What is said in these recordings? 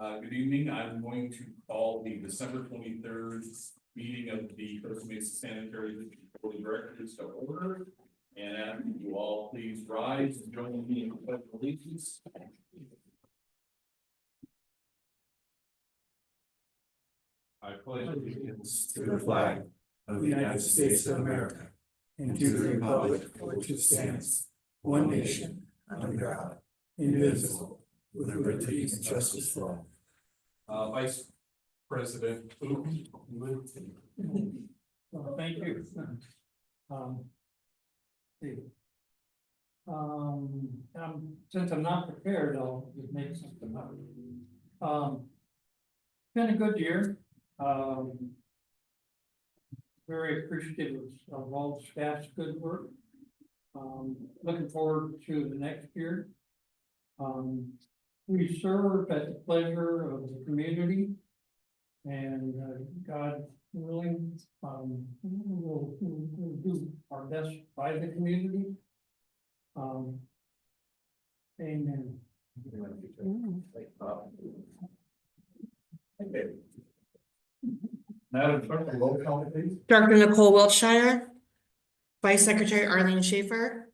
Good evening. I'm going to call the December 23rd meeting of the Costa Mesa Sanitary District Board of Directors to order. And ask you all please rise and join me in the pledge of allegiance. I pledge allegiance to the flag of the United States of America and to the republic for which it stands, one nation, under God, indivisible, with liberty and justice for all. Vice President Putin. Well, thank you. Since I'm not prepared, I'll just make something up. Been a good year. Very appreciative of all the staff's good work. Looking forward to the next year. We serve at the pleasure of the community. And God willing, we'll do our best by the community. Amen. Madam Clerk, roll call please. Director Nicole Wiltshire, Vice Secretary Arlene Schaefer,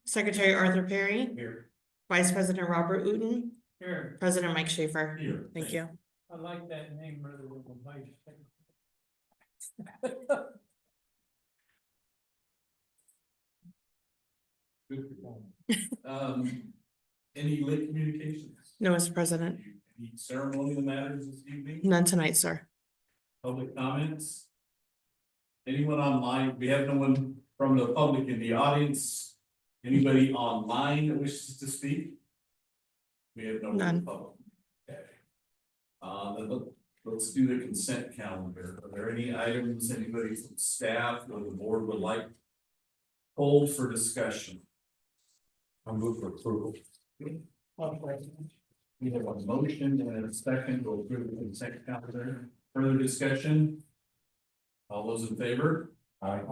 Secretary Arthur Perry, Here. Vice President Robert Uten, Here, President Mike Schaefer. Here. Thank you. I like that name rather than the vice secretary. Good for you. Any late communications? No, Mr. President. Any ceremonial matters this evening? None tonight, sir. Public comments? Anyone online? We have no one from the public in the audience. Anybody online that wishes to speak? We have no one in None. the public. Okay. Let's do the consent calendar. Are there any items anybody from staff or the board would like hold for discussion? I'll move for approval. We have a motion and a second to approve the consent calendar. Further discussion? All those in favor? Aye.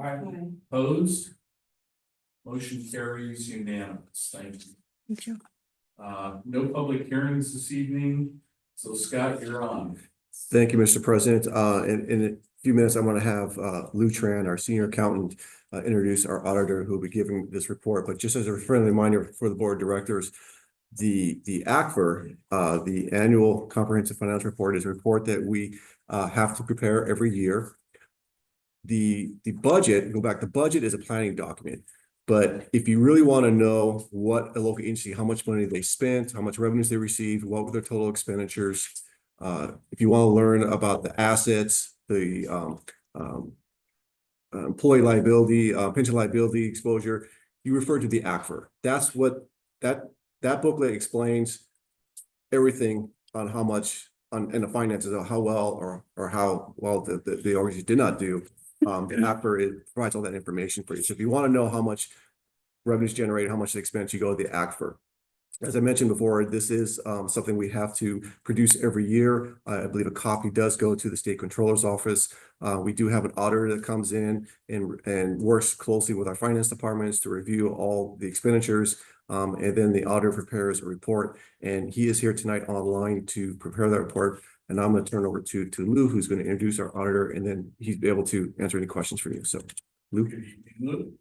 Opposed? Motion carries unanimous. Thank you. Thank you. No public hearings this evening. So Scott, you're on. Thank you, Mr. President. In a few minutes, I want to have Lou Tran, our senior accountant, introduce our auditor who will be giving this report. But just as a friendly reminder for the board of directors, the ACFR, the annual comprehensive financial report, is a report that we have to prepare every year. The budget, go back, the budget is a planning document. But if you really want to know what a local agency, how much money they spent, how much revenues they received, what were their total expenditures, if you want to learn about the assets, the employee liability, pension liability exposure, you refer to the ACFR. That's what that booklet explains everything on how much and the finances of how well or how well the organization did not do. The ACFR, it provides all that information for you. So if you want to know how much revenues generated, how much expense, you go to the ACFR. As I mentioned before, this is something we have to produce every year. I believe a copy does go to the state controller's office. We do have an auditor that comes in and works closely with our finance departments to review all the expenditures. And then the auditor prepares a report, and he is here tonight online to prepare that report. And I'm going to turn over to Lou, who's going to introduce our auditor, and then he's be able to answer any questions for you. So, Lou. Good evening, Lou.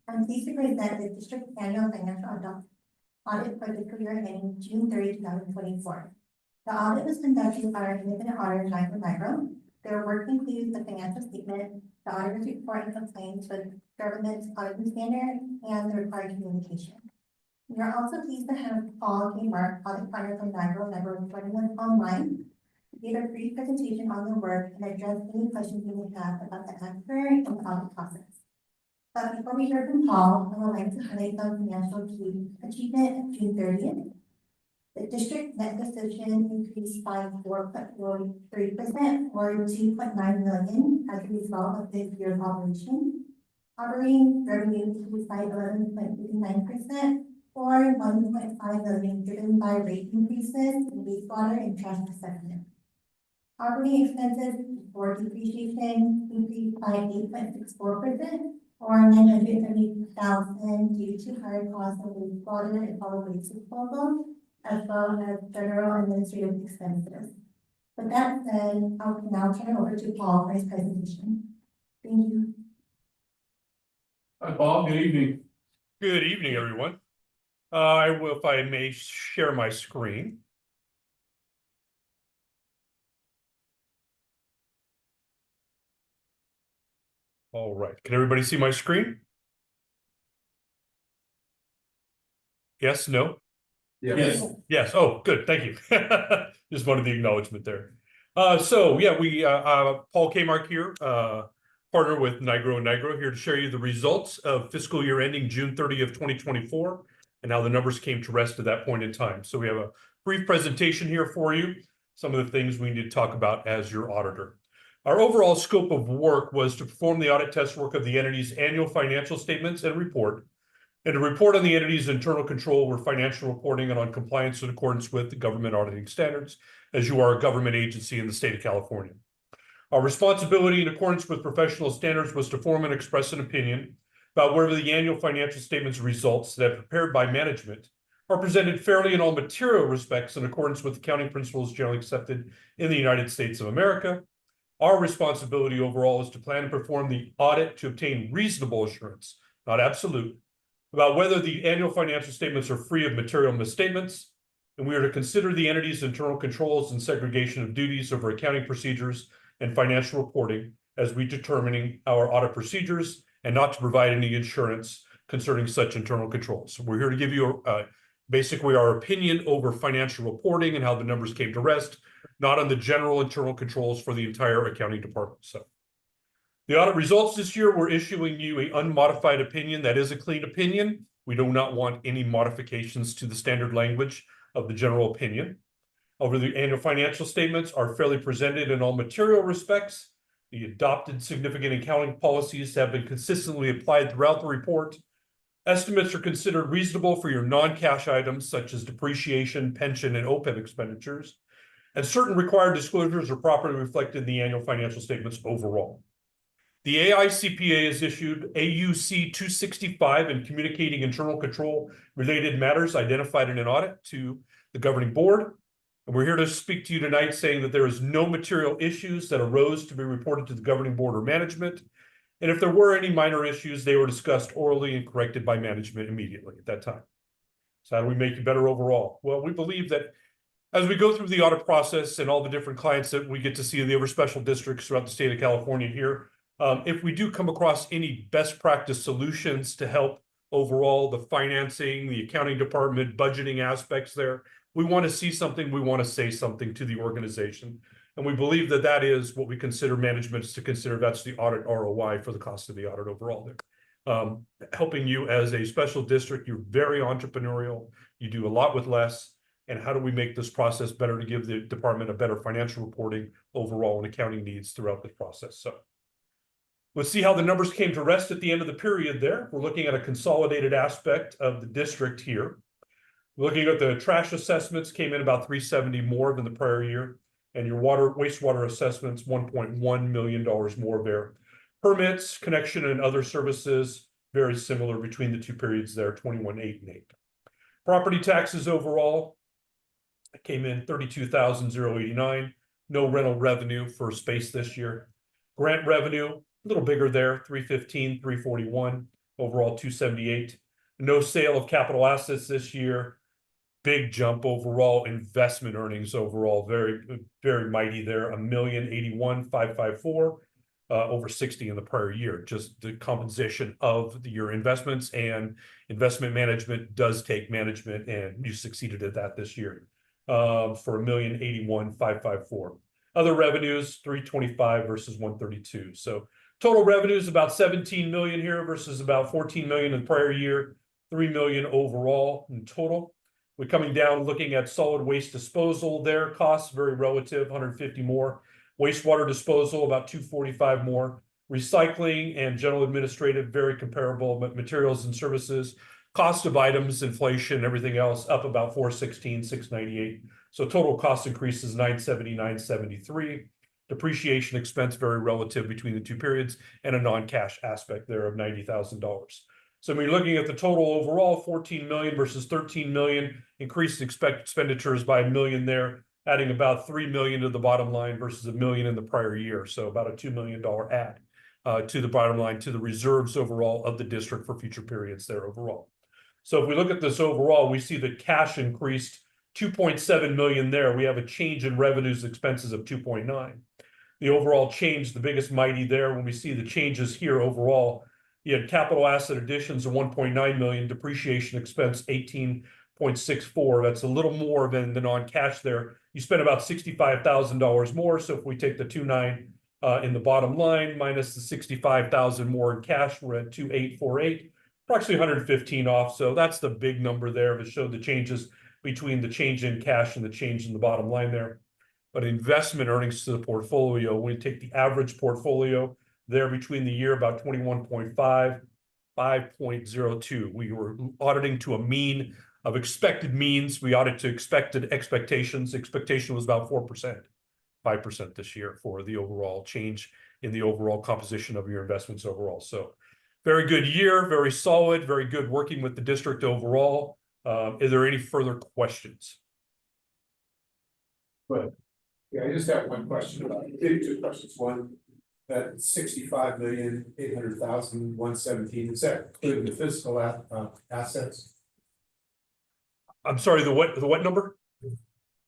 I'm pleased to present the district annual financial audit for the year ending June 30, 2024. The audit was conducted by our independent auditor, Micro. Their work includes the financial statement, the auditor's report and complaints with government's auditing standard, and the required communication. We are also pleased to have Paul K. Mark, audit partner from Micro, joining us online to give a brief presentation on their work and address any questions you may have about the ACFR and the audit process. But before we hear from Paul, I would like to highlight some financial key achievement of June 30th. The district net position increased by 4.43% or $2.9 million as a result of this year's operation. Operating revenue increased by 11.89% or $1.5 million, driven by rate increases in wastewater and trash assessment. Operating expenses before depreciation increased by 8.64% or $970,000 due to higher costs of wastewater and solid waste disposal, as well as general administrative expenses. With that said, I'll now turn it over to Paul for his presentation. Thank you. Hi, Bob, good evening. Good evening, everyone. I will, if I may, share my screen. All right, can everybody see my screen? Yes, no? Yes. Yes, oh, good, thank you. Just wanted the acknowledgement there. So yeah, Paul Kmark here, partner with Nigro here to share you the results of fiscal year ending June 30th, 2024, and how the numbers came to rest at that point in time. So we have a brief presentation here for you, some of the things we need to talk about as your auditor. Our overall scope of work was to perform the audit test work of the entity's annual financial statements and report, and to report on the entity's internal control over financial reporting and on compliance in accordance with the government auditing standards, as you are a government agency in the state of California. Our responsibility in accordance with professional standards was to form and express an opinion about whether the annual financial statements results that are prepared by management are presented fairly in all material respects in accordance with accounting principles generally accepted in the United States of America. Our responsibility overall is to plan and perform the audit to obtain reasonable assurance, not absolute, about whether the annual financial statements are free of material misstatements, and we are to consider the entity's internal controls and segregation of duties over accounting procedures and financial reporting as we determining our audit procedures, and not to provide any assurance concerning such internal controls. So we're here to give you basically our opinion over financial reporting and how the numbers came to rest, not on the general internal controls for the entire accounting department. So the audit results this year, we're issuing you an unmodified opinion. That is a clean opinion. We do not want any modifications to the standard language of the general opinion. Over the annual financial statements are fairly presented in all material respects. The adopted significant accounting policies have been consistently applied throughout the report. Estimates are considered reasonable for your non-cash items such as depreciation, pension, and OPEB expenditures, and certain required disclosures are properly reflected in the annual financial statements overall. The AICPA has issued AUC 265 in communicating internal control related matters identified in an audit to the governing board. And we're here to speak to you tonight saying that there is no material issues that arose to be reported to the governing board or management. And if there were any minor issues, they were discussed orally and corrected by management immediately at that time. So how do we make you better overall? Well, we believe that as we go through the audit process and all the different clients that we get to see in the other special districts throughout the state of California here, if we do come across any best practice solutions to help overall the financing, the accounting department, budgeting aspects there, we want to see something, we want to say something to the organization. And we believe that that is what we consider management is to consider. That's the audit ROI for the cost of the audit overall there. Helping you as a special district, you're very entrepreneurial, you do a lot with less. And how do we make this process better to give the department a better financial reporting overall and accounting needs throughout the process? So let's see how the numbers came to rest at the end of the period there. We're looking at a consolidated aspect of the district here. Looking at the trash assessments came in about 370 more than the prior year. And your wastewater assessments, $1.1 million more there. Permits, connection, and other services, very similar between the two periods there, 21.8 and 8. Property taxes overall came in $32,089. No rental revenue for space this year. Grant revenue, a little bigger there, $315, $341, overall $278. No sale of capital assets this year. Big jump overall. Investment earnings overall, very, very mighty there. $1,081,554, over 60 in the prior year. Just the composition of your investments, and investment management does take management, and you succeeded at that this year. For $1,081,554. Other revenues, $325 versus $132. So total revenues about 17 million here versus about 14 million in the prior year. 3 million overall in total. We're coming down looking at solid waste disposal there. Costs very relative, 150 more. Wastewater disposal about 245 more. Recycling and general administrative very comparable, but materials and services, cost of items, inflation, everything else up about 416, 698. So total cost increase is 970, 973. depreciation expense very relative between the two periods, and a non-cash aspect there of $90,000. So when you're looking at the total overall, 14 million versus 13 million, increased expenditures by $1 million there, adding about 3 million to the bottom line versus $1 million in the prior year. So about a $2 million add to the bottom line, to the reserves overall of the district for future periods there overall. So if we look at this overall, we see that cash increased 2.7 million there. We have a change in revenues expenses of 2.9. The overall change, the biggest mighty there, when we see the changes here overall, you had capital asset additions of 1.9 million, depreciation expense 18.64. That's a little more than the non-cash there. You spent about $65,000 more. So if we take the 2.9 in the bottom line minus the 65,000 more in cash, we're at 2.848, approximately 115 off. So that's the big number there that showed the changes between the change in cash and the change in the bottom line there. But investment earnings to the portfolio, when you take the average portfolio there between the year, about 21.5, 5.02. We were auditing to a mean of expected means. We audit to expected expectations. Expectation was about 4%, 5% this year for the overall change in the overall composition of your investments overall. So very good year, very solid, very good working with the district overall. Is there any further questions? Yeah, I just have one question about, two questions. One, that 65,800,117, is that including the physical assets? I'm sorry, the what number?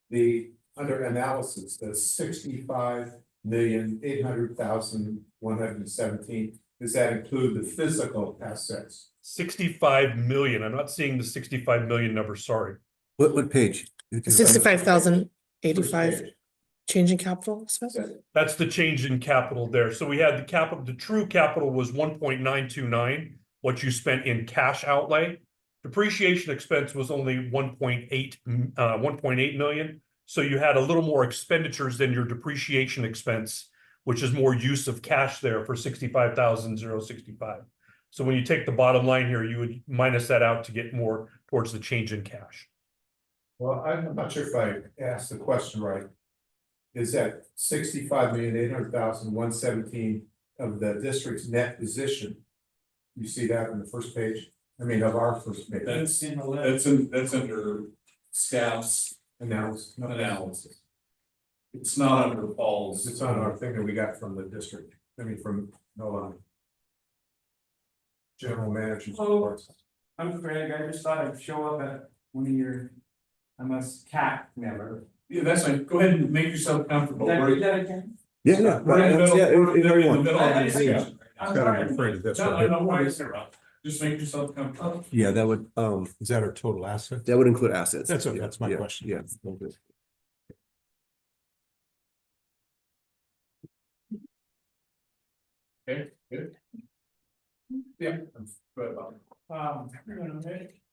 The under analysis, the 65,800,117, does that include the physical assets? 65 million. I'm not seeing the 65 million number, sorry. What page? 65,085 change in capital expense? That's the change in capital there. So we had the capital, the true capital was 1.929, what you spent in cash outlay. Depreciation expense was only 1.8 million. So you had a little more expenditures than your depreciation expense, which is more use of cash there for 65,065. So when you take the bottom line here, you would minus that out to get more towards the change in cash. Well, I'm not sure if I asked the question right. Is that 65,800,117 of the district's net position? You see that on the first page? I mean, of our first page. That's under staff's analysis. It's not under Paul's. It's on our thing that we got from the district, I mean, from, general manager's reports. I'm Craig, I just thought I'd show up at one of your, I'm a CAC member. Yeah, that's fine. Go ahead and make yourself comfortable. Did I We're do that again? Yeah, yeah. we're in the middle, Yeah, we're if in you the want. middle of the discussion. I'm sorry. No, why is it wrong? Just make yourself comfortable. Yeah, that would, Is that our total asset? that would include assets. That's okay, Yeah, that's my yeah, question. Yeah. Okay, good. Yeah.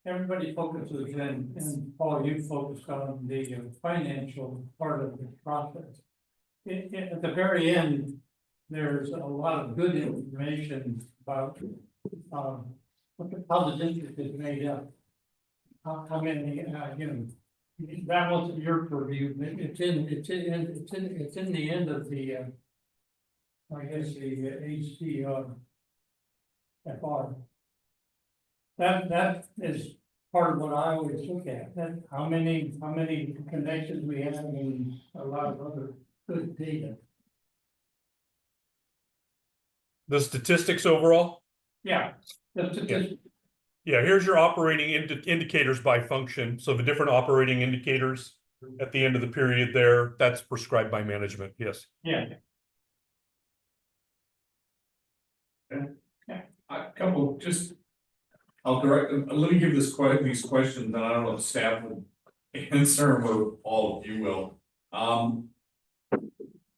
Everybody focuses and Paul, you focused on the financial part of the process. At the very end, there's a lot of good information about how the district is made up. How many, that wasn't your purview, but it's in the end of the, I guess, the FR. That is part of what I always look at, that how many connections we have and a lot of other good data. The statistics overall? Yeah. The statistics. Yeah, here's your operating indicators by function. So the different operating indicators at the end of the period there, that's prescribed by management, yes. Yeah. A couple, just, I'll direct, let me give these questions, and I don't know if staff will answer them, or all of you will. On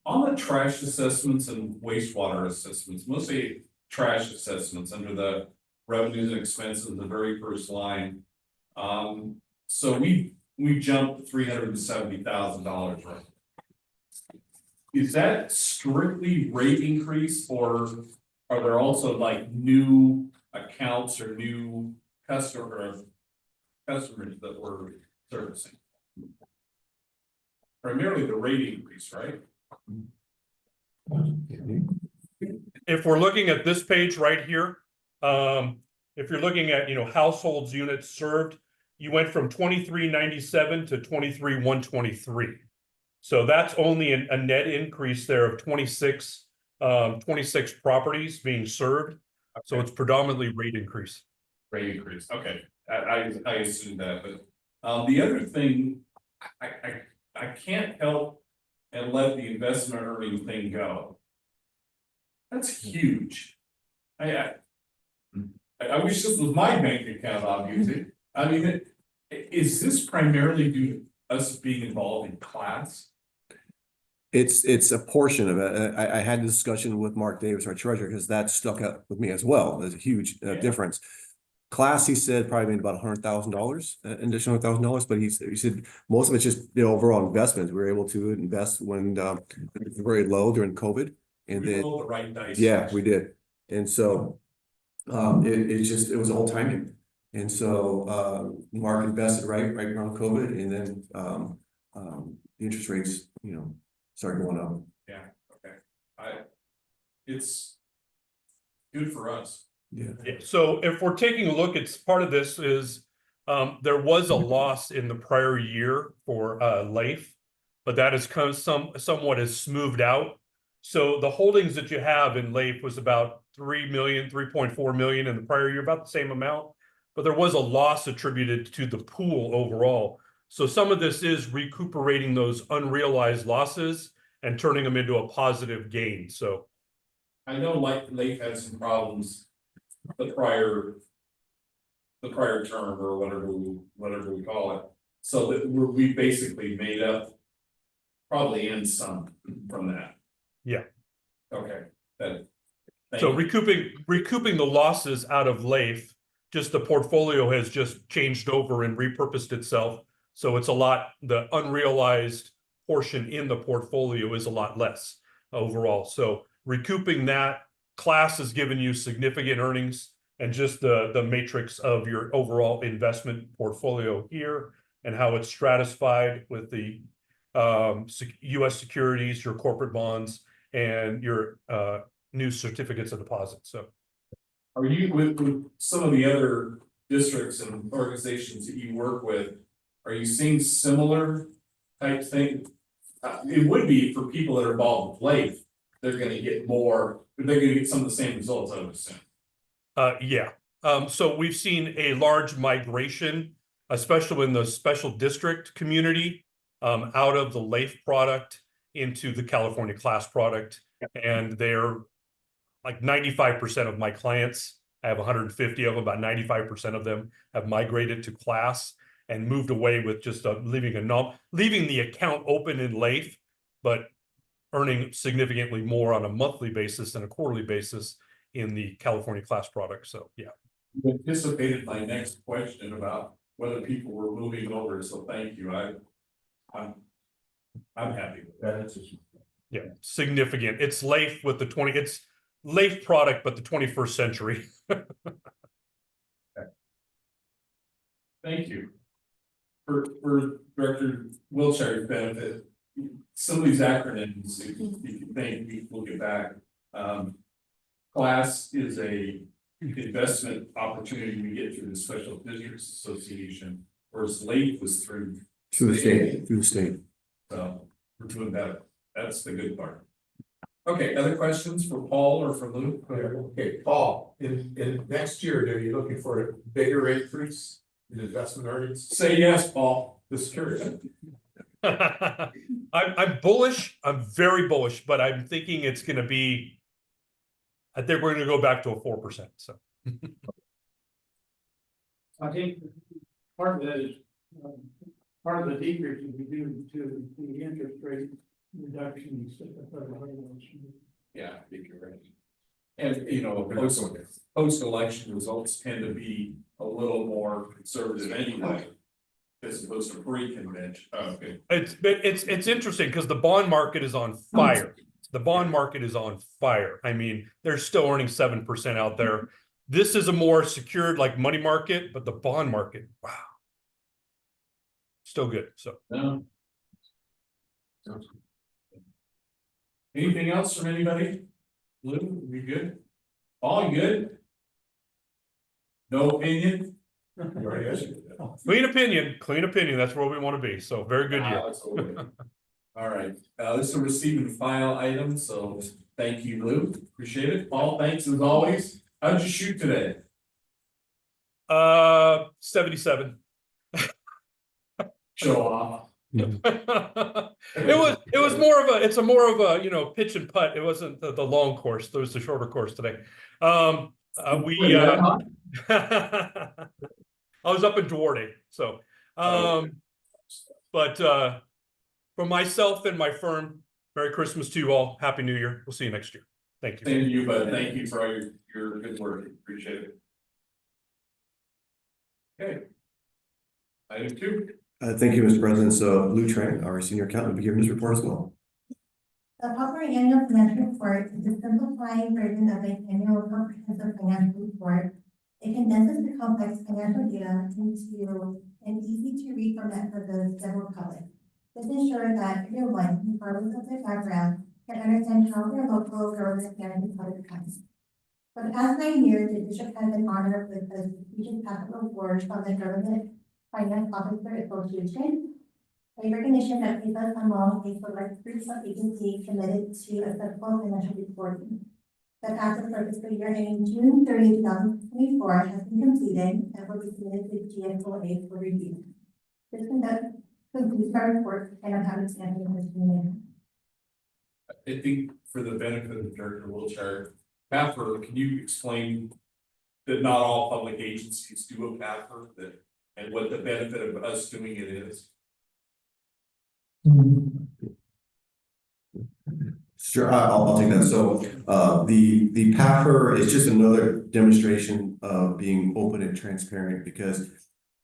the trash assessments and wastewater assessments, mostly trash assessments under the revenues and expenses, the very first line. So we jumped $370,000, right? Is that strictly rate increase, or are there also like new accounts or new customers that we're servicing? Primarily the rate increase, right? If we're looking at this page right here, if you're looking at, households units served, you went from 2397 to 23,123. So that's only a net increase there of 26 properties being served. So it's predominantly rate increase. Rate increase, okay, I assume that, but, the other thing, I can't help and let the investment earning thing go. That's huge. I wish this was my bank account, obviously. I mean, is this primarily due to us being involved in class? It's a portion of it. I had a discussion with Mark Davis, our treasurer, because that stuck out with me as well. There's a huge difference. Class, he said, probably made about $100,000, additional $100,000, but he said most of it's just the overall investments. We were able to invest when it was very low during COVID, and We then rolled the right dice. yeah, we did, and so it was all timing, and so Mark invested right around COVID, and then the interest rates, started going up. Yeah, okay. It's good for us. Yeah. Yeah, so if we're taking a look, it's part of this is there was a loss in the prior year for Leif, but that is kind of somewhat is smoothed out. So the holdings that you have in Leif was about 3.4 million in the prior year, about the same amount, but there was a loss attributed to the pool overall. So some of this is recuperating those unrealized losses and turning them into a positive gain. So I know Leif had some problems the prior term or whatever we call it. So that we basically made up probably in some from that. Yeah. Okay. So recouping the losses out of Leif, just the portfolio has just changed over and repurposed itself. So it's the unrealized portion in the portfolio is a lot less overall. So recouping that, class has given you significant earnings, and just the matrix of your overall investment portfolio here and how it's stratified with the US securities, your corporate bonds, and your new certificates of deposit. So Are you with some of the other districts and organizations that you work with, are you seeing similar type thing? It would be for people that are involved with Leif, they're gonna get some of the same results, I would assume. yeah. So we've seen a large migration, especially in the special district community, out of the Leif product into the California class product. And they're like 95% of my clients, I have 150 of them, about 95% of them have migrated to class and moved away with just leaving the account open in Leif, but earning significantly more on a monthly basis than a quarterly basis in the California class product. So yeah. You anticipated my next question about whether people were moving over, so thank you. I'm happy with that. Yeah, significant. It's Leif with it's Leif product, but the 21st century. Thank you. For Director Wiltshire's benefit, some of these acronyms, if you think, we'll get back. Class is a investment opportunity we get through the Special Districts Association, whereas Leif was through Through the state. So we're doing better. That's the good part. Okay, other questions for Paul or for Lou? Okay, Paul, in next year, are you looking for a bigger increase in investment earnings? Say yes, Paul. Just curious. I'm bullish. I'm very bullish, but I'm thinking it's going to be. I think we're going to go back to a 4%. So I think part of that is, part of the decrease is due to the interest rate reductions. Yeah, I think you're right. And post-election results tend to be a little more conservative anyway, as opposed to pre-convention. Okay. it's interesting because the bond market is on fire. The bond market is on fire. I mean, they're still earning 7% out there. This is a more secured like money market, but the bond market, wow, still good. So No. Anything else from anybody? Lou, we good? All good? No opinion? You already asked me that. Clean opinion, that's where we want to be, so very good year. Absolutely. All right, this is a receive and file item, so thank you, Lou, appreciate it. Paul, thanks as always. How'd you shoot today? 77. Show off. It was more of a, it's a more of a, you know, pitch and putt. It wasn't the long course. There was the shorter course today. I was up in Duarte, so, but, for myself and my firm, Merry Christmas to you all. Happy New Year. We'll see you next year. Thank you. Same to you, bud. Thank you for all your good work. Appreciate it. Okay. Item 2. Thank you, Mr. President. So Lou Tran, our senior accountant, will be giving his report as well. The Poplar Annual Financial Report is a simplified version of an annual comprehensive financial report. It condenses the complex financial data into an easy-to-read format for the general public. This ensures that everyone, regardless of their background, can understand how their local government manages public funds. For the past 9 years, the district has been honored with the Strategic Capital Award from the Government Finance Officer Association, a recognition that places us among a select group of agencies committed to accessible financial reporting. The packet for fiscal year ending June 30, 2024 has been completed and will be submitted to GFOA for review. This concludes my report, and I'm happy to answer your questions. I think for the benefit of Director Wiltshire, PAFR, can you explain that not all public agencies do a PAFR, that and what the benefit of us doing it is? Sure, I'll take that. So the PAFR is just another demonstration of being open and transparent because,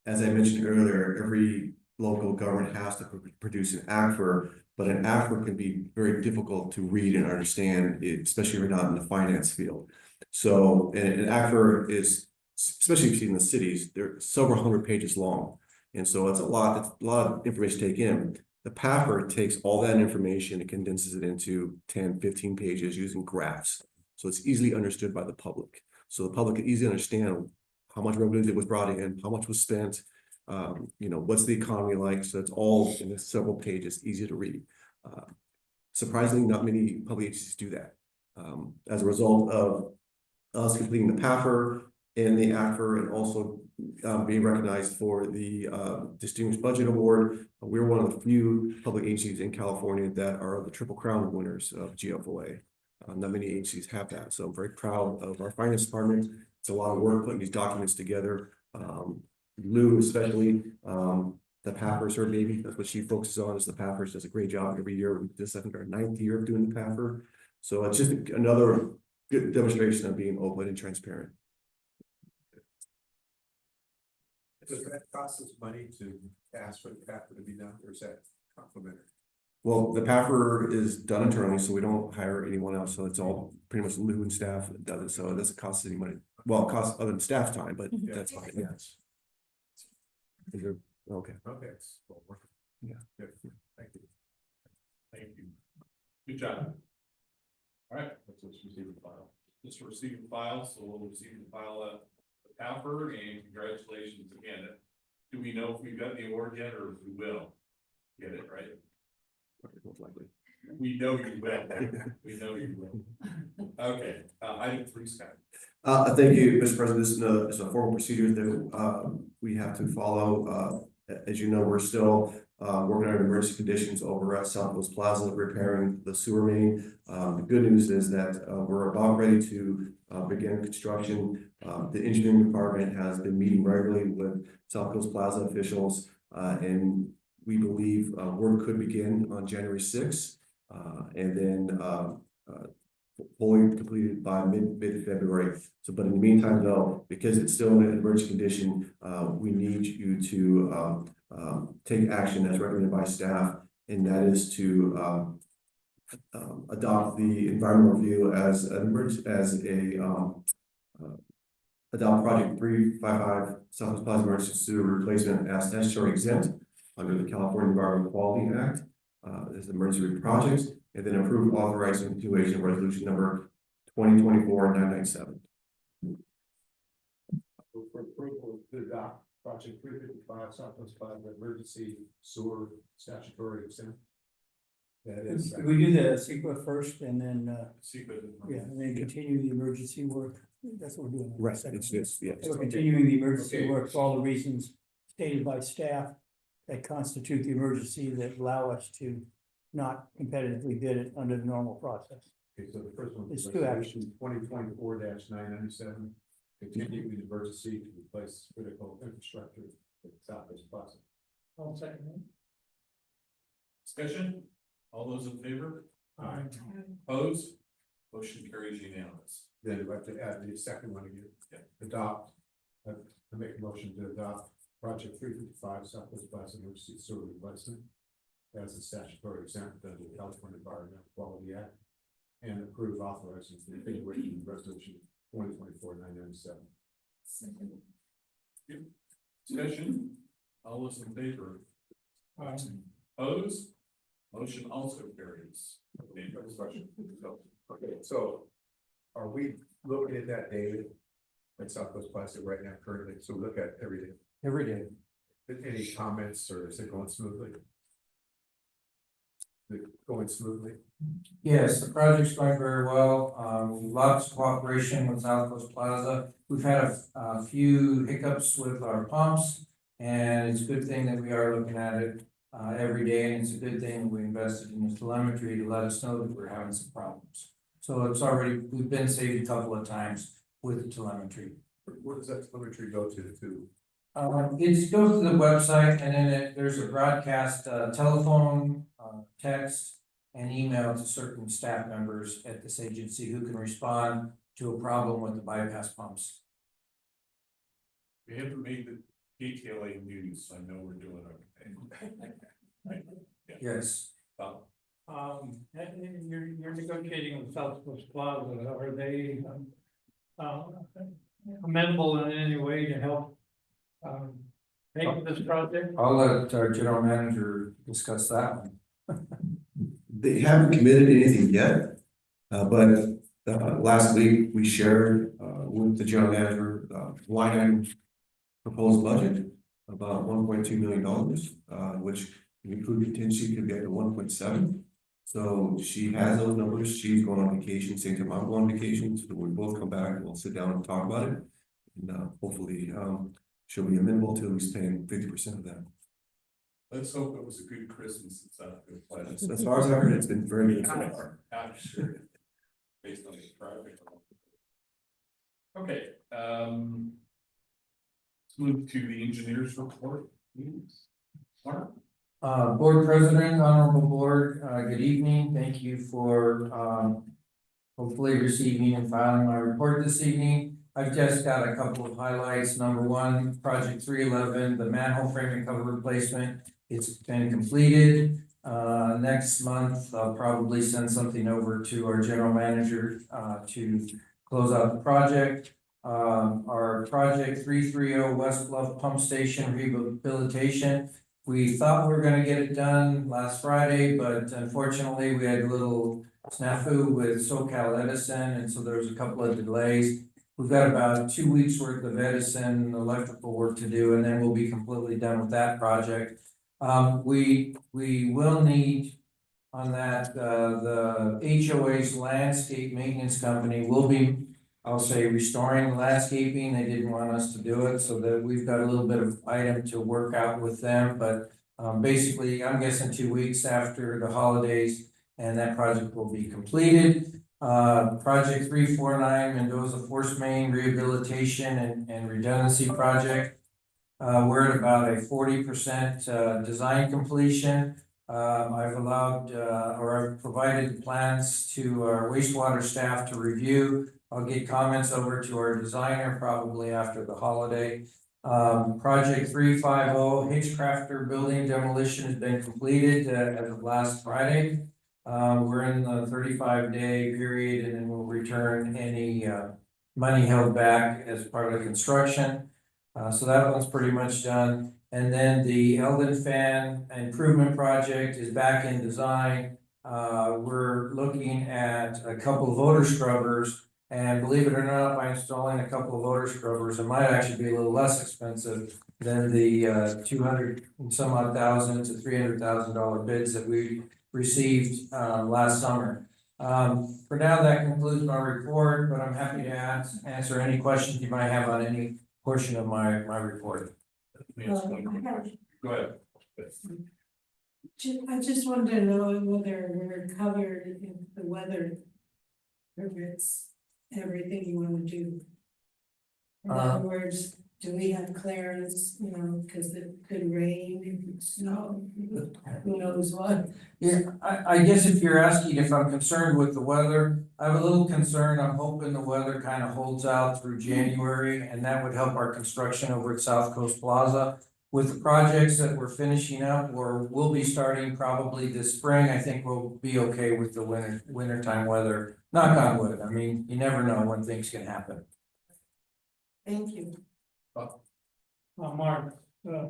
as I mentioned earlier, every local government has to produce an ACFR, but an ACFR can be very difficult to read and understand, especially if you're not in the finance field. So an ACFR is, especially if you see in the cities, they're several hundred pages long. And so it's a lot of information to take in. The PAFR takes all that information and condenses it into 10, 15 pages using graphs. So it's easily understood by the public. So the public can easily understand how much revenue was brought in, how much was spent, you know, what's the economy like. So it's all in several pages, easy to read. Surprisingly, not many public agencies do that. As a result of us completing the PAFR and the ACFR, and also being recognized for the Distinguished Budget Award, we're one of the few public agencies in California that are the Triple Crown winners of GFOA. Not many agencies have that, so I'm very proud of our finance department. It's a lot of work putting these documents together. Lou, especially, the PAFR is her baby. That's what she focuses on, is the PAFR. She does a great job every year. This is, I think, our 9th year of doing the PAFR. So it's just another good demonstration of being open and transparent. Does that cost us money to ask for the PAFR to be done, or is that complimentary? Well, the PAFR is done internally, so we don't hire anyone else. So it's all pretty much Lou and staff that does it. So it doesn't cost any money. Well, it costs other than staff time, but that's fine. Yes. Is there, okay. Okay, it's well worth it. Yeah. Good. Thank you. Thank you. Good job. All right, let's just receive the file. Just receive the file, so we'll receive the file of the PAFR, and congratulations again. Do we know if we've got the award yet, or if we will get it, right? Most likely. We know you will. We know you will. Okay, item 3, Scott. Thank you, Mr. President. This is a formal procedure that we have to follow. As you know, we're still working on emergency conditions over at Southwest Plaza, repairing the sewer main. The good news is that we're about ready to begin construction. The engineering department has been meeting regularly with South Coast Plaza officials, and we believe work could begin on January 6th, and then fully completed by mid-February. So, but in the meantime, though, because it's still in an emergency condition, we need you to take action as recommended by staff, and that is to adopt the environmental review as adopt project 355 Southwest Plaza Emergency Sewer Replacement as statutory exempt under the California Environmental Quality Act. As an emergency project, and then approve authorizing continuation resolution number 2024-997. For approval to adopt project 355 Southwest Plaza emergency sewer statutory consent. That is. We do the CEQA first and then, Secret. yeah, and then continue the emergency work. That's what we're doing. Right, it's just, yeah. So we're continuing the emergency Okay. work for all the reasons stated by staff that constitute the emergency that allow us to not competitively bid it under the normal process. Okay, so the first one. It's two actions. 2024-997, continue the emergency to replace critical infrastructure at Southwest Plaza. I'll second it. Discussion, all those in favor? Aye. Opposed? Motion carries unanimous. Then we have to add the second one again. Yeah. Adopt, I make a motion to adopt project 355 Southwest Plaza emergency sewer replacement as a statutory exempt under the California Environmental Quality Act and approve authorizing the continuation resolution 2024-997. Discussion, all those in favor? Opposed? Motion also carries. Any further questions? No. Okay, so are we looking at that daily at Southwest Plaza right now currently? So we look at every day. Every day. Any comments or is it going smoothly? Is it going smoothly? Yes, the project's going very well. Lots of cooperation with Southwest Plaza. We've had a few hiccups with our pumps. And it's a good thing that we are looking at it every day, and it's a good thing we invested in the telemetry to let us know that we're having some problems. So it's already, we've been saved a couple of times with the telemetry. Where does that telemetry go to? It goes to the website and then there's a broadcast, telephone, text and email to certain staff members at this agency who can respond to a problem with the bypass pumps. We haven't made the PTLA news, I know we're doing okay. Right? Yeah. Yes. And you're negotiating with Southwest Plaza, are they, amenable in any way to help, pay for this project? I'll let our general manager discuss that one. They haven't committed anything yet, but last week we shared with the general manager line item proposed budget about $1.2 million, which include contingency could be up to 1.7. So she has those numbers. She's going on vacation, same time I'm going on vacation. So when we both come back, we'll sit down and talk about it. And hopefully she'll be amenable to at least paying 50% of that. Let's hope it was a good Christmas and stuff. As far as I heard, it's been very good so far. I'm sure. Based on the traffic. Okay, let's move to the engineer's report. Mark? Board President, Honorable Board, good evening. Thank you for hopefully receiving and filing my report this evening. I've just got a couple of highlights. Number one, project 311, the manhole framing cover replacement. It's been completed. Next month, I'll probably send something over to our general manager to close out the project. Our project 330 West Bluff Pump Station rehabilitation. We thought we were gonna get it done last Friday, but unfortunately we had a little snafu with SoCal Edison, and so there was a couple of delays. We've got about 2 weeks worth of Edison electrical work to do, and then we'll be completely done with that project. We will need on that, the HOA's landscape maintenance company will be, I'll say, restoring the landscaping. They didn't want us to do it, so that we've got a little bit of item to work out with them, but basically, I'm guessing 2 weeks after the holidays, and that project will be completed. Project 349 Mendoza Force Main Rehabilitation and Redundancy Project. We're at about a 40% design completion. I've allowed or I've provided plans to our wastewater staff to review. I'll get comments over to our designer probably after the holiday. Project 350 Hitchcrafter building demolition has been completed as of last Friday. We're in the 35-day period, and then we'll return any money held back as part of the construction. So that one's pretty much done. And then the Eldon Fan Improvement Project is back in design. we're looking at a couple of odor scrubbers. And believe it or not, by installing a couple of odor scrubbers, it might actually be a little less expensive than the 200 and some odd thousand to $300,000 bids that we received last summer. For now, that concludes my report, but I'm happy to answer any questions you might have on any portion of my report. Go ahead. I just wanted to know whether we're covered if the weather permits everything you wanna do. In other words, do we have clearance, cause it could rain, it could snow, who knows what? Yeah, I guess if you're asking if I'm concerned with the weather, I have a little concern. I'm hoping the weather kind of holds out through January, and that would help our construction over at South Coast Plaza. With the projects that we're finishing up, or we'll be starting probably this spring, I think we'll be okay with the wintertime weather. Knock on wood, I mean, you never know when things can happen. Thank you. Mark,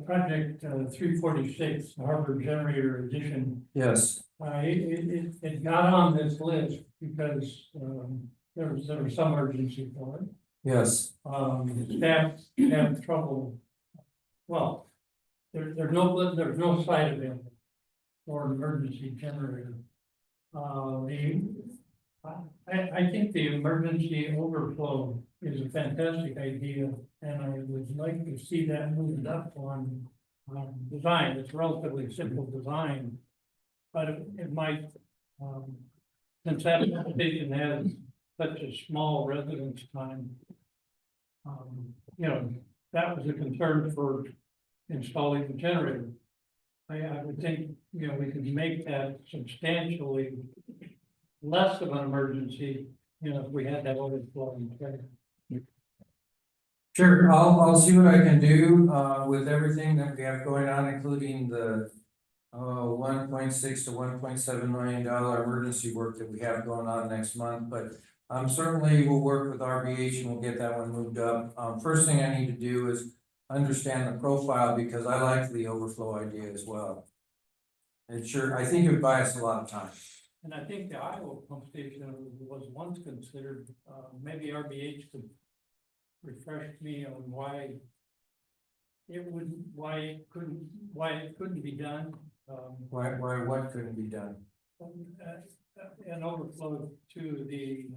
project 346, Harbor Generator Addition, Yes, it got on this list because there was some urgency for it. yes, Staff have trouble. Well, there's no site available for an emergency generator. I think the emergency overflow is a fantastic idea, and I would like to see that moved up on design. It's relatively simple design, but it might, since that station has such a small residence time, that was a concern for installing the generator. I would think, we could make that substantially less of an emergency, if we had that overflow in place. sure, I'll see what I can do, with everything that we have going on, including the 1.6 to $1.7 million emergency work that we have going on next month, but certainly we'll work with RBH and we'll get that one moved up. First thing I need to do is understand the profile, because I like the overflow idea as well. And sure, I think it would buy us a lot of time. And I think the Iowa pump station was once considered, maybe RBH could refresh me on why it couldn't be done. Why, what couldn't be done? An overflow to the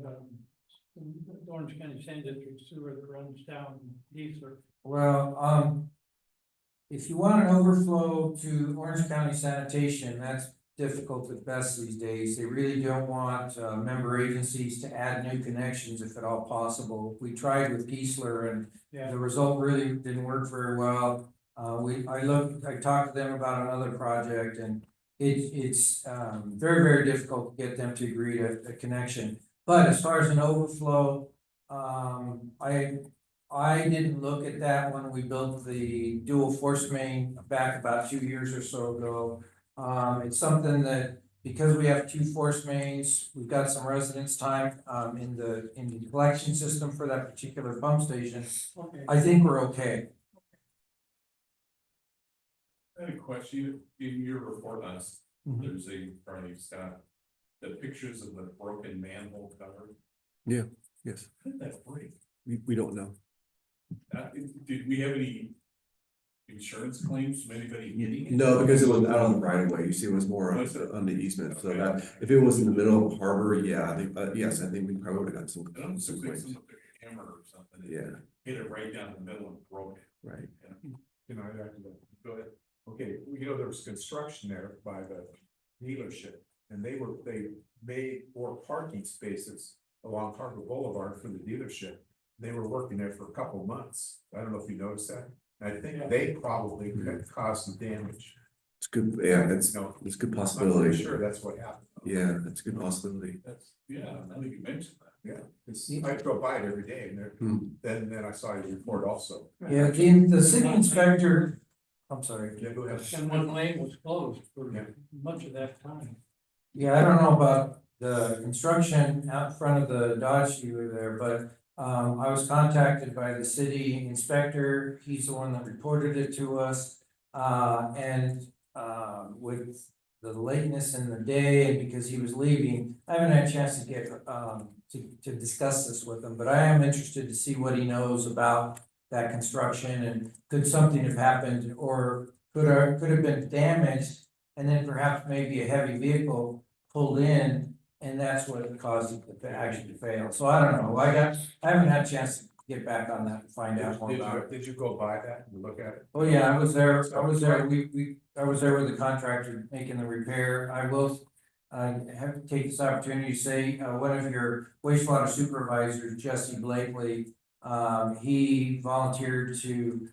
Orange County Sand District sewer that runs down Eastern. Well, if you want an overflow to Orange County Sanitation, that's difficult at best these days. They really don't want member agencies to add new connections if at all possible. We tried with Geisler and the result really didn't work very well. I talked to them about another project, and it's very, very difficult to get them to agree to a connection. But as far as an overflow, I didn't look at that when we built the dual force main back about 2 years or so ago. It's something that, because we have 2 force mains, we've got some residence time in the collection system for that particular pump station. Okay. I think we're okay. I had a question, in your report on Mhm. there's Barney Scott, the pictures of the broken manhole cover. Yes, How did that break? we don't know. Did we have any insurance claims from anybody hitting it? No, because it was out on the right of way, you see, it was more Was it? on the easement, so Okay. that, if it was in the middle of the harbor, yeah, I think, yes, I think we probably would have got some. I don't know, some something, claims. some hammer or something. Yeah, Hit it right down the middle and broke it. right. Go ahead. Okay, there was construction there by the dealership, and they made 4 parking spaces along Harbor Boulevard for the dealership. They were working there for a couple of months. I don't know if you noticed that. I think they probably caused some damage. It's good, yeah, it's No, a good I'm not possibility. sure that's what happened. Yeah, that's a good possibility. I think you mentioned that. Yeah, 'cause I go by it every day, and Hmm. then I saw your report also. Yeah, the city inspector, I'm sorry. Yeah, go ahead. And one lane was closed for Yeah. much of that time. Yeah, I don't know about the construction out front of the Dodge dealer there, but I was contacted by the city inspector. He's the one that reported it to us. And with the lateness in the day and because he was leaving, I haven't had a chance to get, to discuss this with him, but I am interested to see what he knows about that construction and could something have happened or could have been damaged and then perhaps maybe a heavy vehicle pulled in and that's what caused it to actually fail. So I don't know. I haven't had a chance to get back on that and find out more about it. Did you go by that and look at it? Oh, yeah, I was there, I was there with the contractor making the repair, I will. I have to take this opportunity to say, one of your wastewater supervisors, Jesse Blakely, he volunteered to.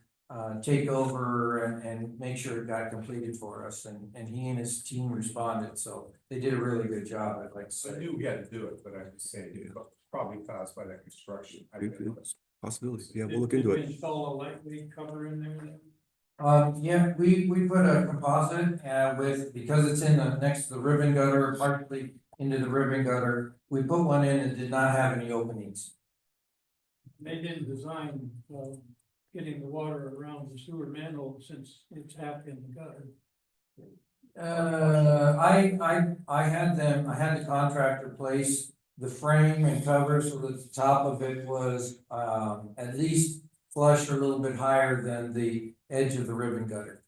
Take over and make sure it got completed for us, and he and his team responded, so they did a really good job, I'd like to So I say. knew we had to do it, but I'm just saying, it was probably caused by that construction. Possibility. Yeah, we'll look into Did it. we install a lightweight cover in there then? Yeah, we put a composite, with, because it's in the, next to the ribbon gutter, partly into the ribbon gutter, we put one in that did not have any openings. They didn't design, getting the water around the sewer manhole since it's half in the gutter. I had the contractor place the frame and cover so that the top of it was, at least flush or a little bit higher than the edge of the ribbon gutter.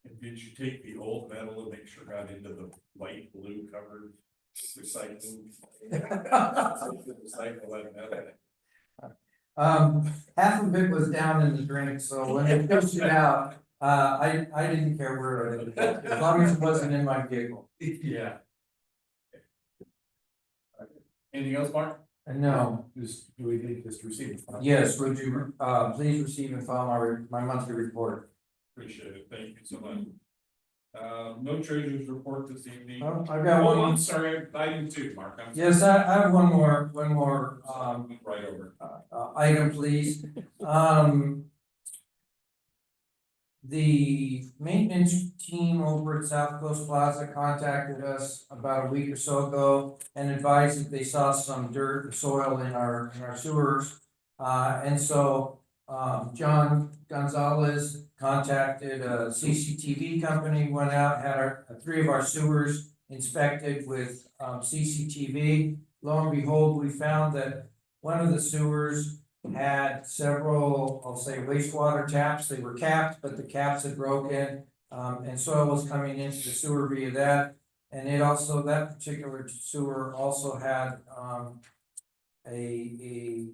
And did you take the old metal and make sure it got into the light blue covered recycling? Recycle that metal. Half of it was down in the drink, so when they pushed it out, I didn't care where it was, as long as it wasn't in my vehicle. Yeah. Anything else, Mark? No, Just, do we need this receipt? yes, would you, please receive and file my monthly report. Appreciate it, thank you so much. No treasurer's report this evening. Oh, I've got Oh, one, I'm sorry, item two, Mark. I'm yes, I have one more, sorry. Right over. item, please. The maintenance team over at South Coast Plaza contacted us about a week or so ago and advised that they saw some dirt and soil in our sewers. And so, John Gonzalez contacted a CCTV company, went out, had three of our sewers inspected with, CCTV. Lo and behold, we found that one of the sewers had several, I'll say wastewater taps, they were capped, but the caps had broken. And soil was coming into the sewer via that. And it also, that particular sewer also had, a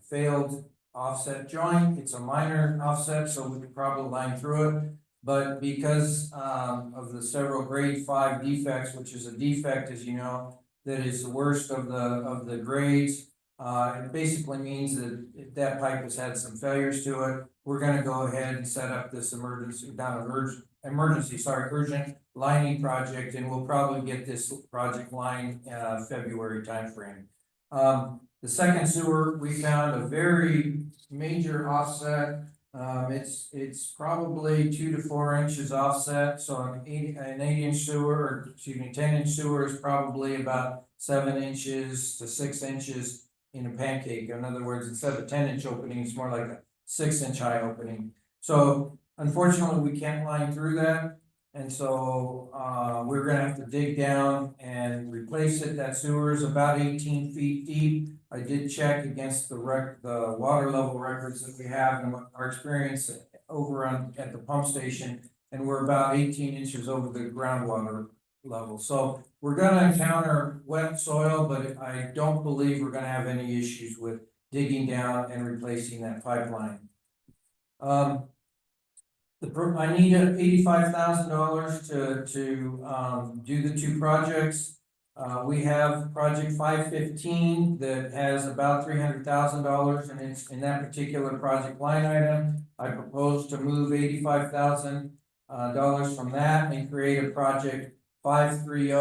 failed offset joint. It's a minor offset, so we could probably line through it. But because, of the several grade 5 defects, which is a defect, as you know, that is the worst of the grades, it basically means that that pipe has had some failures to it. We're gonna go ahead and set up this urgent lining project, and we'll probably get this project lined, February timeframe. The second sewer, we found a very major offset. It's probably 2 to 4 inches offset, so an 8-inch sewer, or excuse me, 10-inch sewer is probably about 7 inches to 6 inches in a pancake. In other words, instead of a 10-inch opening, it's more like a 6-inch high opening. So unfortunately, we can't line through that. And so, we're gonna have to dig down and replace it. That sewer is about 18 feet deep. I did check against the water level records that we have and what our experience over at the pump station. And we're about 18 inches over the groundwater level. So we're gonna encounter wet soil, but I don't believe we're gonna have any issues with digging down and replacing that pipeline. I need $85,000 to do the two projects. We have project 515 that has about $300,000 and it's in that particular project line item. I propose to move $85,000 from that and create a project 530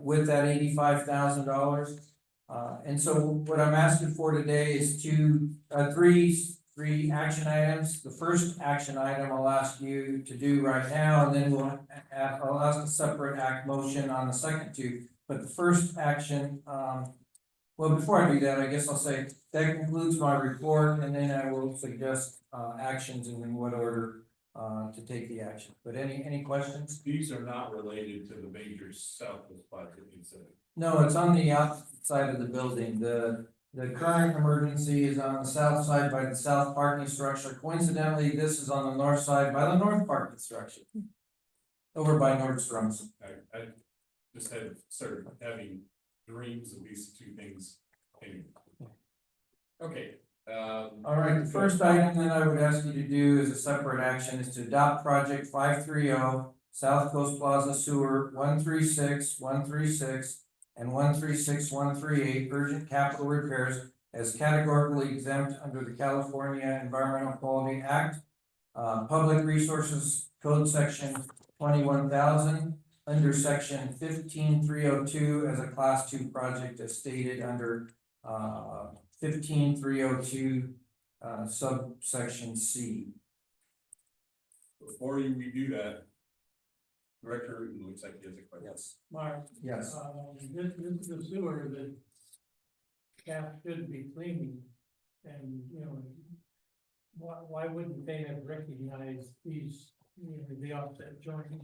with that $85,000. And so what I'm asking for today is three action items. The first action item I'll ask you to do right now, and then I'll ask a separate motion on the second two. But the first action, well, before I do that, I guess I'll say that concludes my report, and then I will suggest actions and in what order to take the action. But any questions? These are not related to the major Southwest project you said. No, it's on the outside of the building. The current emergency is on the south side by the south parking structure. Coincidentally, this is on the north side by the north parking structure. Over by Nordstrom's. I just had started having dreams of these two things. Anyway. Okay, All right, the first item that I would ask you to do as a separate action is to adopt project 530 South Coast Plaza Sewer 136, 136, and 136-138 urgent capital repairs as categorically exempt under the California Environmental Quality Act. Public Resources Code Section 21,000 under Section 15302 as a Class 2 project as stated under 15302 subsection C. before you redo that, Director, it looks like he has a question. Yes. Mark, Yes. this is the sewer that staff should be cleaning, and, you know, why wouldn't they have recognized these, you know, the offset joining?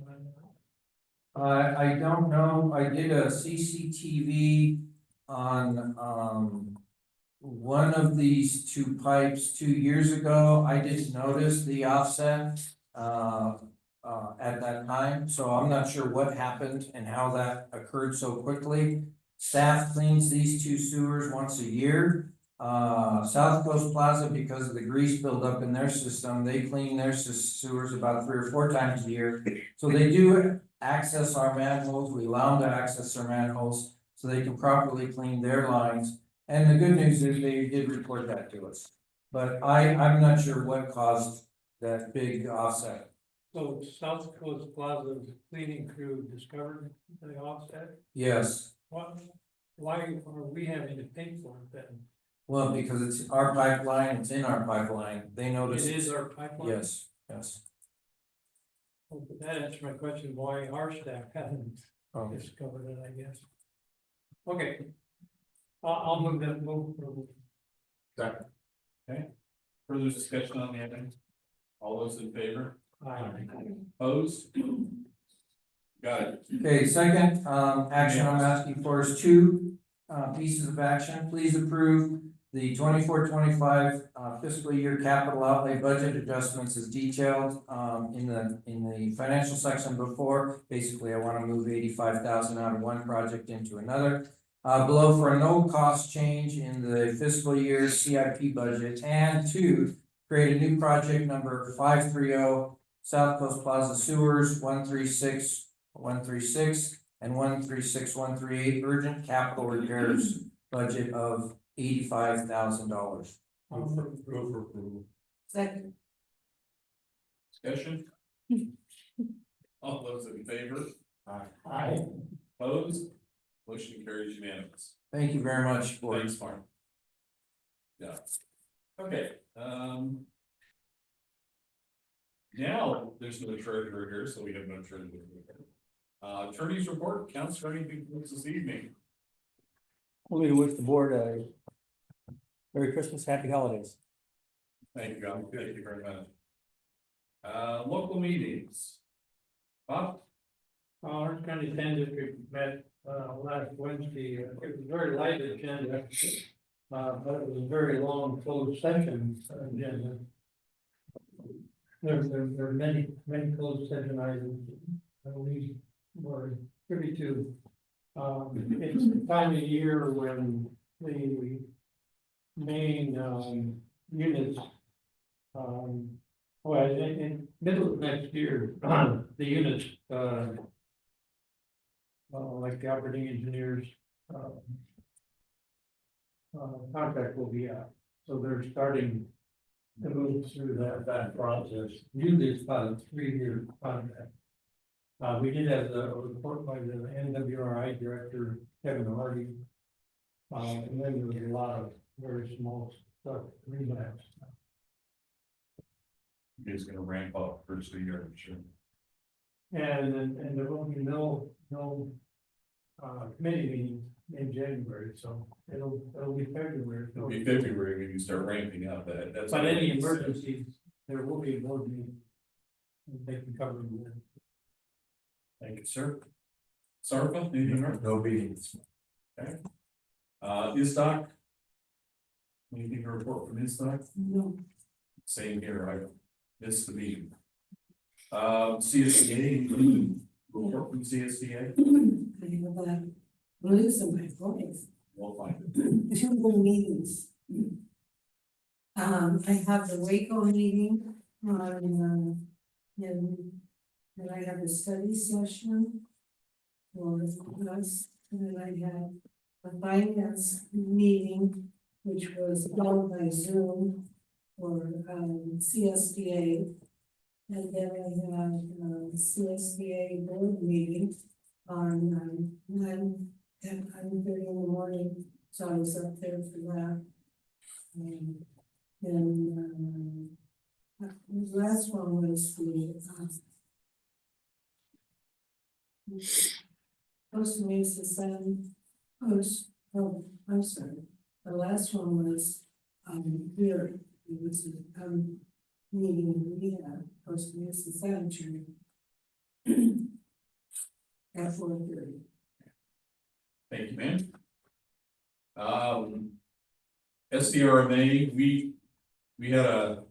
I don't know, I did a CCTV on, one of these two pipes 2 years ago. I didn't notice the offset, at that time, so I'm not sure what happened and how that occurred so quickly. Staff cleans these two sewers once a year. South Coast Plaza, because of the grease buildup in their system, they clean their sewers about 3 or 4 times a year. So they do access our manholes, we allow them to access our manholes so they can properly clean their lines. And the good news is they did report that to us. But I'm not sure what caused that big offset. So South Coast Plaza's cleaning crew discovered the offset? Yes, Why are we having to pay for it then? well, because it's our pipeline, it's in our pipeline, they It noticed. is our pipeline? Yes, yes. Well, but that answers my question, why our staff hasn't Oh. discovered it, I guess. Okay. I'll move that move. Second. Okay, further discussion on the item? All those in favor? Opposed? Got it. Okay, second, action I'm asking for is 2 pieces of action. Please approve the 24-25 fiscal year capital outlay budget adjustments as detailed in the financial section before. Basically, I want to move 85,000 out of one project into another. Below for a no cost change in the fiscal year CIP budget, and 2, create a new project number 530 South Coast Plaza Sewers 136, 136, and 136, 138 urgent capital repairs budget of $85,000. Move for approval. Second. Discussion? All those in favor? Aye. Opposed? Motion carries unanimous. Thank you very much for. Thanks, Mark. Yeah. Okay, now, there's no treasurer here, so we have no treasurer here. Attorney's report, Counselor, anything for us this evening? Only to wish the board a Merry Christmas, Happy Holidays. Thank you, God. Thank you very much. Local meetings. Bob? Orange County 10 District met last Wednesday. It was a very light agenda, but it was a very long closed session agenda. There are many closed session items that we were privy to. It's the time of year when the main units, well, in middle of next year, the units, like the operating engineers, contract will be out. So they're starting to move through that process. Usually it's about a 3-year contract. We did have a report by the NWRI director, Kevin Hardy. And then there was a lot of very small stuff, relapse. It's gonna ramp up first of the year, I'm sure. And there will be no committee meeting in January, so it'll be February. It'll be February when you start ramping up that. That's. But any emergencies, there will be a board meeting. and they can cover you then. Thank you, sir. Sarfa, anything else? No meetings. ISDOC? Anything to report from ISDOC? No, Same here, I missed the meeting. CSDA, report from CSDA, I have a blues in my voice. we'll find it. Two more meetings. I have the Waco meeting on, and I have a study session for us, and then I had a finance meeting, which was held by Zoom for, CSBA. And then I have, CSBA board meeting on, 9:30 in the morning, so I was up there for that. The last one was the, Costa Mesa Sun, I'm sorry, the last one was, here, it was, meeting we had, Costa Mesa Cemetery. At 4:30. Thank you, ma'am. SDRMA, we had a,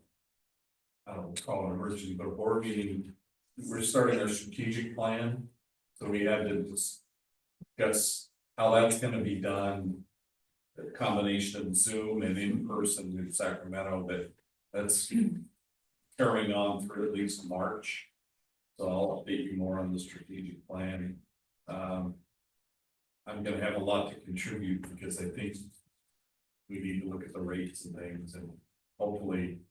I don't call it an emergency, but a board meeting. We're starting our strategic plan, so we had to discuss how that's gonna be done. The combination of Zoom and in person in Sacramento, but that's carrying on through at least March. So I'll update you more on the strategic plan. I'm gonna have a lot to contribute because I think we need to look at the rates and things, and hopefully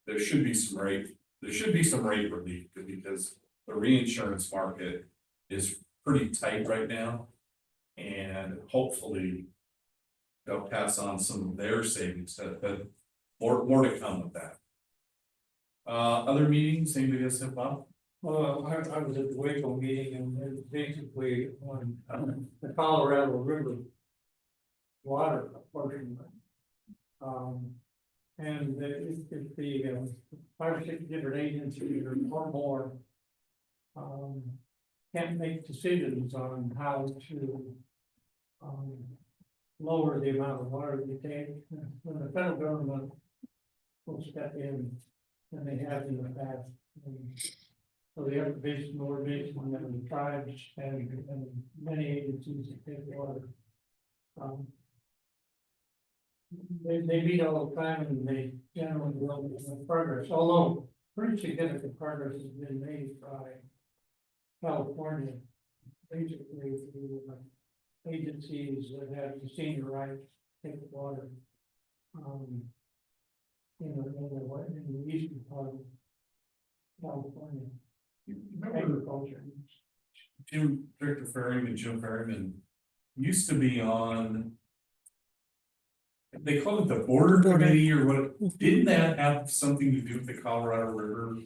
there should be some rate relief, because the reinsurance market is pretty tight right now. And hopefully they'll pass on some of their savings, but more to come with that. Other meetings, anybody else have Bob? Well, I was at the Waco meeting and it was basically on the Colorado River water portion. And if the 5 or 6 different agencies or more can't make decisions on how to lower the amount of water they take, when the federal government will step in, and they have in the past. So they have to base more based on the tribes and many agencies that take water. They meet all the time and they generally will make progress, although pretty significant progress has been made by California. Basically, through agencies that have the senior right to take water. In the eastern part of California. Agriculture. Director Ferryman and Jim Ferryman used to be on. They call it the border committee or what, didn't that have something to do with the Colorado River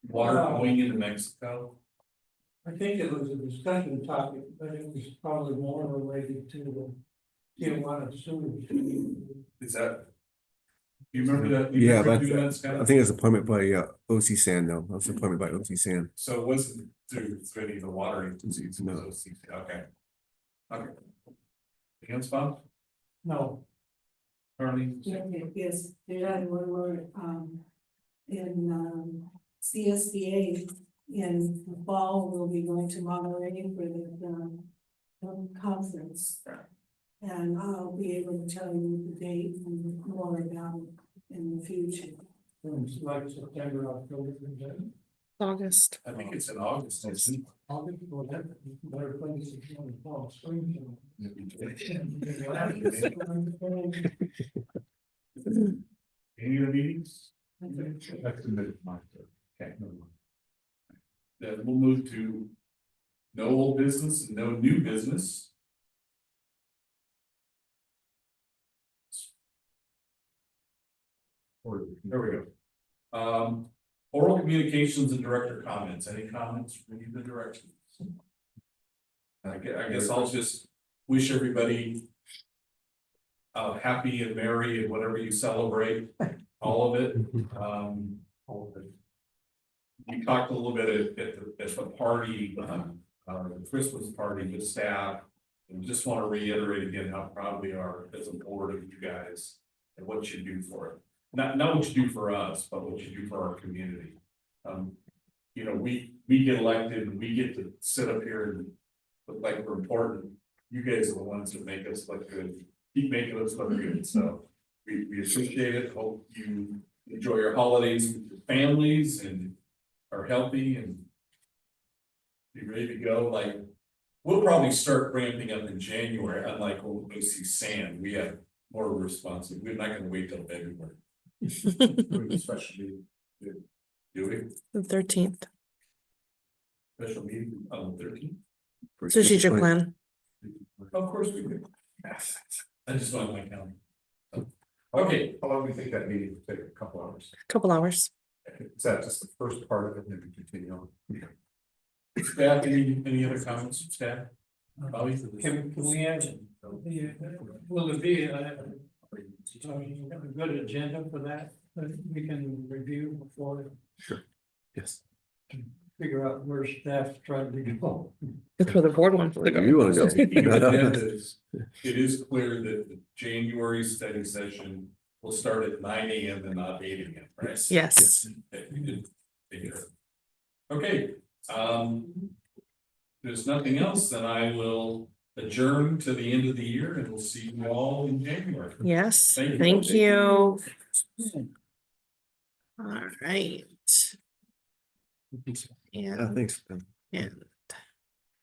water going into Mexico? I think it was a discussion topic, but it was probably more related to the Tijuana sewage. Is that? Do you remember that? Do you Yeah, remember but doing that, Scott? I think it's appointment by OC San though. That was appointed by OC San. So it wasn't through any of the water agencies, No. okay. Okay. Anything else, Bob? No, Carly? Yes, they had one more, in, CSBA in the fall, we'll be going to Monterey for the conference. And I'll be able to tell you the date and more about it in the future. it's like September, October, August. I think it's in August, isn't it? August, well, that better place if you want to fall spring. Any of the meetings? That's the minute mark. Okay. Then we'll move to no old business and no new business. There we go. Oral communications and director comments. Any comments from the directions? I guess I'll just wish everybody happy and merry and whatever you celebrate, all of it. we talked a little bit at the party, the Christmas party, the staff. And just want to reiterate again how proud we are as a board of you guys and what you do for it. Not what you do for us, but what you do for our community. You know, we get elected and we get to sit up here and look like we're important. You guys are the ones that make us look good, keep making us look good, so we appreciate it, hope you enjoy your holidays with your families and are healthy and be ready to go. Like, we'll probably start ramping up in January, unlike when we go see Sand, we have more responsive, we're not gonna wait till February. Doing a special meeting, do we? The 13th, Special meeting on the 13th? strategic plan. Of course we do. I just don't like calendar. Okay, How long do you think that meeting will take? A couple hours? Couple hours. Is that just the first part of it, and then we continue on? staff, any other comments, staff? Bobby? Can we have, will it be a good agenda for that we can review before? Yes. Figure out where staff's trying to go. That's where the board wants to go. You wanna go. Speaking of agendas, it is clear that the January study session will start at 9 AM and not 8 AM, right? Yes. Okay, we did figure it. Okay, there's nothing else, then I will adjourn to the end of the year and we'll see you all in January. Yes, Thank you. thank you. All right. Yeah, And, thanks. and